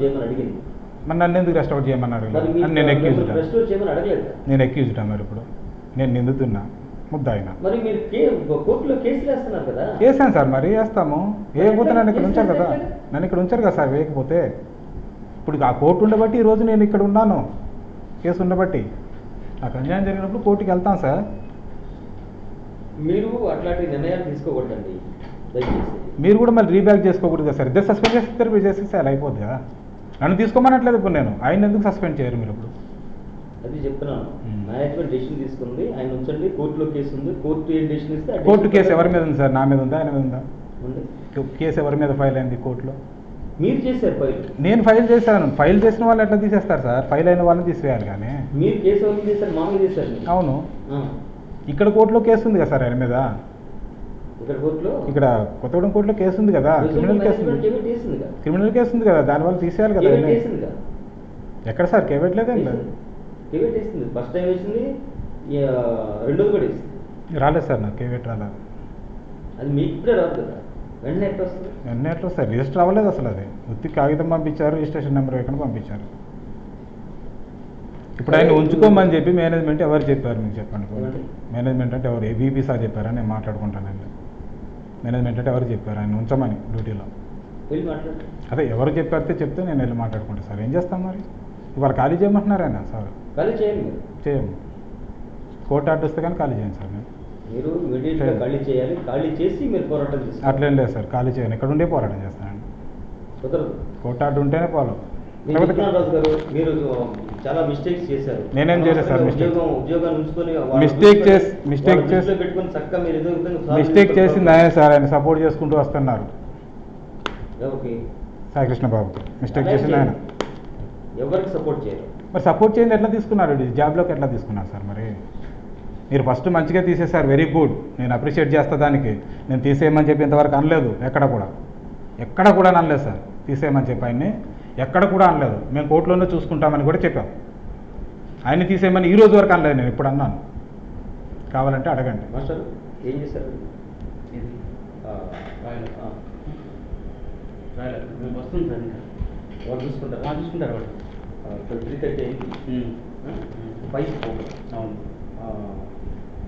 చేయమని అడిగింది. మరి నన్ను ఎందుకు రెస్ట్ అవుట్ చేయమన్నారు? నేను ఎక్యూజ్డ్ మరి ఇప్పుడు నేను నిందుతున్నా ముద్దాయినా. మరి మీరు కోర్టులో కేసులు వేస్తున్నారు కదా? వేసాను సార్, మరి వేస్తాము. వేయకపోతే నన్ను ఇక్కడ ఉంచారు కదా, నన్ను ఇక్కడ ఉంచారు కదా సార్. వేయకపోతే ఇప్పుడు ఆ కోర్టు ఉండబట్టి ఈరోజు నేను ఇక్కడ ఉన్నాను. కేసు ఉండబట్టి నాకు అన్యాయం జరిగినప్పుడు కోర్టుకి వెళ్తాను సార్. మీరు అట్లాంటి నిర్ణయాలు తీసుకోకూడదండి దయచేసి. మీరు కూడా మళ్ళీ రీబ్యాక్ చేసుకోకూడదు కదా సార్. ఇద్దరు సస్పెండ్ చేస్తే మీరు చేసేస్తే అలా అయిపోద్ది కదా. నన్ను తీసుకోమనట్లేదు ఇప్పుడు నేను. ఆయన ఎందుకు సస్పెండ్ చేయరు మీరు ఇప్పుడు? అది చెప్తున్నాను. మేనేజ్మెంట్ డెసిషన్ తీసుకుంది, ఆయన ఉంచండి. కోర్టులో కేసు ఉంది, కోర్టు ఏం డెసిషన్ ఇస్తే కోర్టు కేసు ఎవరి మీద ఉంది సార్? నా మీద ఉందా, ఆయన మీద ఉందా? కేసు ఎవరి మీద ఫైల్ అయింది కోర్టులో? మీరు చేశారు ఫైల్. నేను ఫైల్ చేశాను. ఫైల్ చేసిన వాళ్ళు ఎట్లా తీసేస్తారు సార్? ఫైల్ అయిన వాళ్ళని తీసివేయాలి. కానీ మీరు కేసు ఎవరికి చేశారు? మామూలు చేశారు. అవును, ఇక్కడ కోర్టులో కేసు ఉంది కదా సార్ ఆయన మీద. ఇక్కడ కోర్టులో, ఇక్కడ కొత్తగూడెం కోర్టులో కేసు ఉంది కదా, క్రిమినల్ కేసు ఉంది. క్రిమినల్ కేసు ఉంది కదా, దానివల్ల తీసేయాలి కదా. ఎక్కడ సార్ కేవెట్ లేదేం లేదు. కేవెట్ వేసింది, ఫస్ట్ టైం వేసింది, రెండోది కూడా వేసింది. రాలేదు సార్, నాకు కేవెట్ రాలేదు. అది మీకు ఇప్పుడే రాదు కదా, వెంటనే ఎట్లా వస్తుంది? వెంటనే ఎట్లా వస్తుంది? రిజిస్టర్ అవ్వలేదు అసలు. అది ఉత్తి కాగితం పంపించారు, రిజిస్ట్రేషన్ నెంబర్ వేయకుండా పంపించారు. ఇప్పుడు ఆయన ఉంచుకోమని చెప్పి మేనేజ్మెంట్ ఎవరు చెప్పారు మీకు చెప్పండి? మేనేజ్మెంట్ అంటే ఎవరు? ఏబీపీ సార్ చెప్పారని నేను మాట్లాడుకుంటానండి. మేనేజ్మెంట్ అంటే ఎవరు చెప్పారు ఆయన ఉంచమని డ్యూటీలో? అదే ఎవరు చెప్పారితే చెప్తే నేను వెళ్ళి మాట్లాడుకుంటాను సార్. ఏం చేస్తాం మరి? ఇవాళ ఖాళీ చేయమంటున్నారు ఆయన సార్. ఖాళీ చేయండి. చేయము, కోర్టు ఆర్డర్ వస్తే కానీ ఖాళీ చేయండి సార్. మీరు ఇమీడియట్గా ఖాళీ చేయాలి. ఖాళీ చేసి మీరు పోరాటం చేస్తారు. అట్లేం లేదు సార్, ఖాళీ చేయను. ఇక్కడ ఉండే పోరాటం చేస్తానండి. కుదరదు. కోర్టు ఆర్డర్ ఉంటేనే ఫాలో. రాజు గారు, మీరు చాలా మిస్టేక్స్ చేశారు. నేనేం చేయలేదు సార్. ఉద్యోగాన్ని ఉంచుకొని పెట్టుకొని చక్కగా మీరు ఏదో మిస్టేక్ చేసింది ఆయన సార్. ఆయన సపోర్ట్ చేసుకుంటూ వస్తున్నారు. ఎవరికి? సాయికృష్ణ బాబుకి మిస్టేక్ చేసింది ఆయన. ఎవరికి సపోర్ట్ చేయరు? మరి సపోర్ట్ చేయండి ఎట్లా తీసుకున్నారు? జాబ్లోకి ఎట్లా తీసుకున్నారు సార్? మరి మీరు ఫస్ట్ మంచిగా తీసేశారు, వెరీ గుడ్. నేను అప్రిషియేట్ చేస్తా దానికి. నేను తీసేయమని చెప్పి ఇంతవరకు అనలేదు, ఎక్కడ కూడా అనలేదు సార్. తీసేయమని చెప్పి ఆయన్ని ఎక్కడ కూడా అనలేదు. మేము కోర్టులోనే చూసుకుంటామని కూడా చెప్పాం. ఆయన్ని తీసేయమని ఈ రోజు వరకు అనలేదు. నేను ఇప్పుడు అన్నాను, కావాలంటే అడగండి. మాస్టర్ ఏం చేశారు? వస్తుంది సార్, వాళ్ళు చూసుకుంటారు వాళ్ళు. 3:30 అయింది. 5 అవును.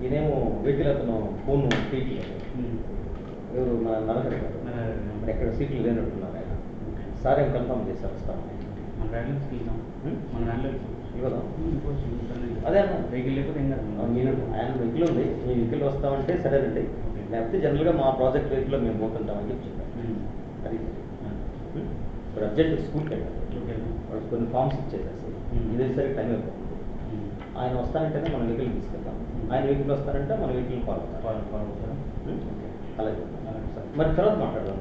ఈయనేమో వెహికల్ అతను ఫోన్ సీట్లు ఎవరు మన నరకరు మరి ఎక్కడ సీట్లు లేనట్టున్నారు. ఆయన సార్ ఏం కన్ఫర్మ్ చేశారు వస్తాను ఇవ్వదా? అదే అన్న వెహికల్ లేకపోతే మీరు ఆయన వెహికల్ ఉంది, మీ వెహికల్ వస్తామంటే సరేనండి, లేకపోతే జనరల్గా మా ప్రాజెక్ట్ వెహికల్లో మేము పోతుంటామని చెప్పి చెప్పాను. అది ఇప్పుడు అర్జెంట్ స్కూల్కి వెళ్ళాలి, వాళ్ళు కొన్ని ఫామ్స్ ఇచ్చేసారు. ఇదేసరికి టైం అయిపోతుంది. ఆయన వస్తానంటేనే మన వెహికల్ తీసుకెళ్తాం. ఆయన వెహికల్ వస్తారంటే మన వెహికల్ ఫాలో అవుతారు. అలాగే మరి తర్వాత మాట్లాడదాం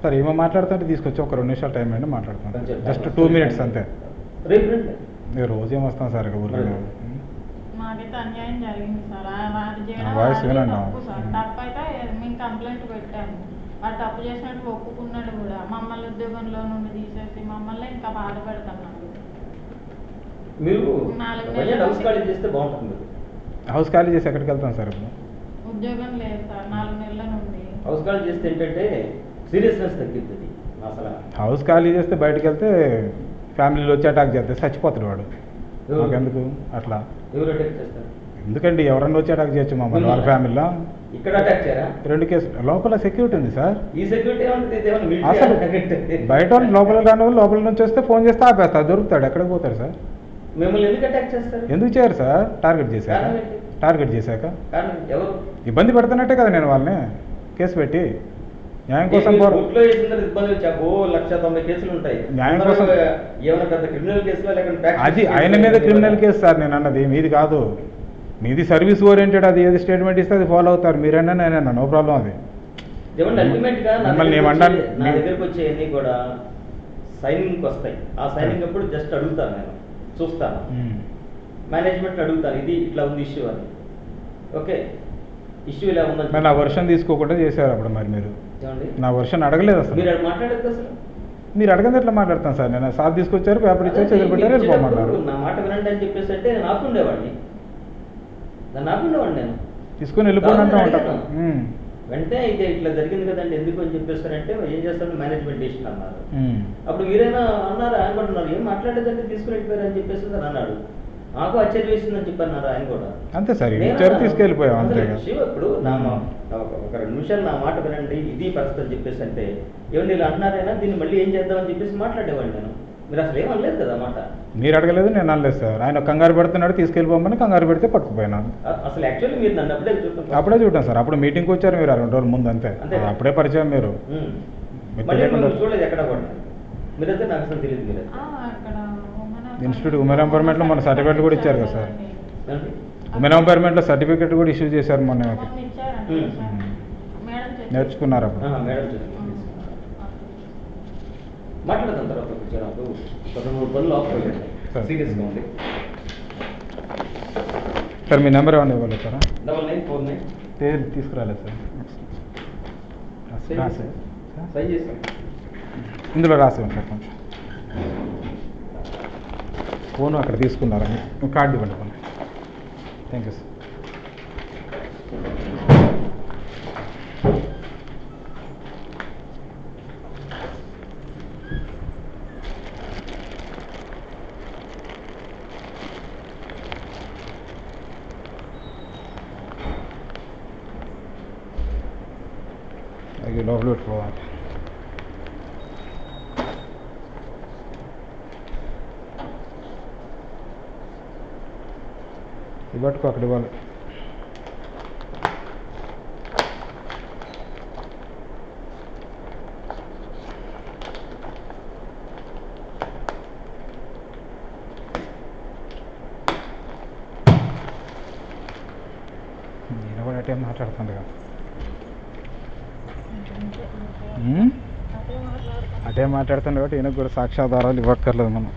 సార్. ఏమో మాట్లాడుతుంటే తీసుకొచ్చి ఒక 2 నిమిషాలు టైం అండి మాట్లాడతాం. జస్ట్ 2 minutes అంతే. రేపు రండి. రోజు ఏమొస్తాం సార్ ఇక ఊరికి? మాకైతే అన్యాయం జరిగింది సార్. వాయిస్ వినండి. తప్పు అయితే మేము కంప్లైంట్ పెట్టాము. వాడు తప్పు చేసినట్టు ఒప్పుకున్నాడు కూడా. మమ్మల్ని ఉద్యోగంలో నుండి తీసేసి మమ్మల్ని ఇంకా బాధ పెడుతున్నాడు. మీరు హౌస్ ఖాళీ చేస్తే బాగుంటుంది. హౌస్ ఖాళీ చేసి ఎక్కడికి వెళ్తాం సార్? ఇప్పుడు ఉద్యోగం లేదు సార్ 4 నెలల నుండి. హౌస్ ఖాళీ చేస్తే ఏంటంటే సీరియస్నెస్ తగ్గిస్తుంది. అసలు హౌస్ ఖాళీ చేస్తే బయటకు వెళ్తే ఫ్యామిలీలో వచ్చి అటాక్ చేస్తే చచ్చిపోతాడు వాడు. ఎందుకు అట్లా? ఎవరు అటాక్ చేస్తారు? ఎందుకండి ఎవరన్నా వచ్చి అటాక్ చేయొచ్చు మమ్మల్ని, వాళ్ళ ఫ్యామిలీలో. ఇక్కడ అటాక్ చేయరా? 2 కేసులు. లోపల సెక్యూరిటీ ఉంది సార్. ఈ సెక్యూరిటీ అసలు బయట వాళ్ళు లోపల రాని వాళ్ళు లోపల నుంచి వస్తే ఫోన్ చేస్తే ఆపేస్తారు, దొరుకుతాడు. ఎక్కడికి పోతాడు సార్? మిమ్మల్ని ఎందుకు అటాక్ చేస్తారు? ఎందుకు చేయరు సార్? టార్గెట్ చేశాక ఇబ్బంది పెడుతున్నట్టే కదా నేను వాళ్ళని కేసు పెట్టి న్యాయం కోసం. న్యాయం కోసం అది ఆయన మీద క్రిమినల్ కేసు సార్. నేను అన్నది మీది కాదు. మీది సర్వీస్ ఓరియంటెడ్. అది ఏది స్టేట్మెంట్ ఇస్తే అది ఫాలో అవుతారు. మీరైనా నేనైనా నో ప్రాబ్లం. అది మిమ్మల్ని ఏమన్నాను, నా దగ్గరకు వచ్చేవన్నీ కూడా సైనింగ్ వస్తాయి. ఆ సైనింగ్ అప్పుడు జస్ట్ అడుగుతాను, నేను చూస్తాను, మేనేజ్మెంట్ అడుగుతాను, ఇది ఇట్లా ఉంది ఇష్యూ అని. ఓకే, ఇష్యూ ఇలా ఉందని నా వర్షన్ తీసుకోకుండా చేశారు అప్పుడు. మరి మీరు నా వర్షన్ అడగలేదు అసలు. మీరు మాట్లాడలేదు అసలు. మీరు అడగదు ఎట్లా మాట్లాడతాను సార్? నేను సార్ తీసుకొచ్చారు, పేపర్ ఇచ్చారు, చదివి పెట్టారు, వెళ్ళిపోమన్నారు. నా మాట వినండి అని చెప్పేసి అంటే నేను ఆపుండేవాడిని. నేను తీసుకొని వెళ్ళిపోండి అంటా ఉంటాను. వెంటనే అయితే ఇట్లా జరిగింది కదండి ఎందుకు అని చెప్పేసారంటే ఏం చేస్తారు మేనేజ్మెంట్ డెసిషన్ అన్నారు. అప్పుడు మీరైనా అన్నారు, ఆయన కూడా అన్నారు ఏం మాట్లాడేదంటే తీసుకుని వెళ్ళిపోయారు అని చెప్పేసి సార్ అన్నాడు. నాకు ఆశ్చర్యం వేసిందని చెప్పన్నారు ఆయన కూడా. అంతే సార్, నేను ఇచ్చారు అన్నాను, తీసుకెళ్ళిపోయాం అంతే అసలు కదా. శివ ఇప్పుడు ఒక 2 నిమిషాలు నా మాట వినండి, ఇది పరిస్థితి అని చెప్పేసి అంటే ఏమండి ఇలా అన్నారైనా దీన్ని మళ్ళీ ఏం చేద్దామని చెప్పేసి మాట్లాడేవాడిని నేను. మీరు అసలు ఏమనలేదు కదా మాట. మీరు అడగలేదు, నేను అనలేదు సార్. ఆయన కంగారు పెడుతున్నాడు, తీసుకెళ్ళిపోమని కంగారు పెడితే పట్టుకుపోయినాను. అసలు యాక్చువల్లీ మీరు నన్ను అప్పుడే చూడటం అప్పుడే చూడాం సార్, అప్పుడు మీటింగ్కి వచ్చారు మీరు 2 రోజుల ముందు అంతే. అప్పుడే పరిచయం మీరు. మళ్ళీ మిమ్మల్ని చూడలేదు ఎక్కడ కూడా. మీరైతే నాకు అసలు తెలియదు. మీరు అక్కడ ఇన్స్టిట్యూట్ ఉమెన్ ఎంపవర్మెంట్లో మన సర్టిఫికేట్ కూడా ఇచ్చారు కదా సార్. ఏమండి? ఉమెన్ ఎంపవర్మెంట్లో సర్టిఫికేట్ కూడా ఇష్యూ చేశారు మొన్న. ఇచ్చారండి సార్. మేడం చెప్పారు. నేర్చుకున్నారు అప్పుడు. మేడం మాట్లాడదాం తర్వాత కూర్చొని నాకు 2-3 పనులు ఆఫ్ సరే. సీరియస్గా ఉంది. సార్ మీ నెంబర్ ఏమన్నా ఇవ్వగలుగుతారా? 9949 తీసుకురాలేదు సార్. రాసే సై చేస్తాం. ఇందులో రాసేవాడి సార్ కొంచెం. ఫోను అక్కడ తీసుకున్నారని కార్డు ఇవ్వండి కొన్ని. Thank you sir. అది లోపల పెట్టుకోవాలి. ఇది పట్టుకో, అక్కడ ఇవ్వాలి. నేను కూడా అటే మాట్లాడుతుంది కదా. అటే మాట్లాడుతుంది కాబట్టి ఈయనకు కూడా సాక్ష్యాధారాలు ఇవ్వక్కర్లేదు మనం.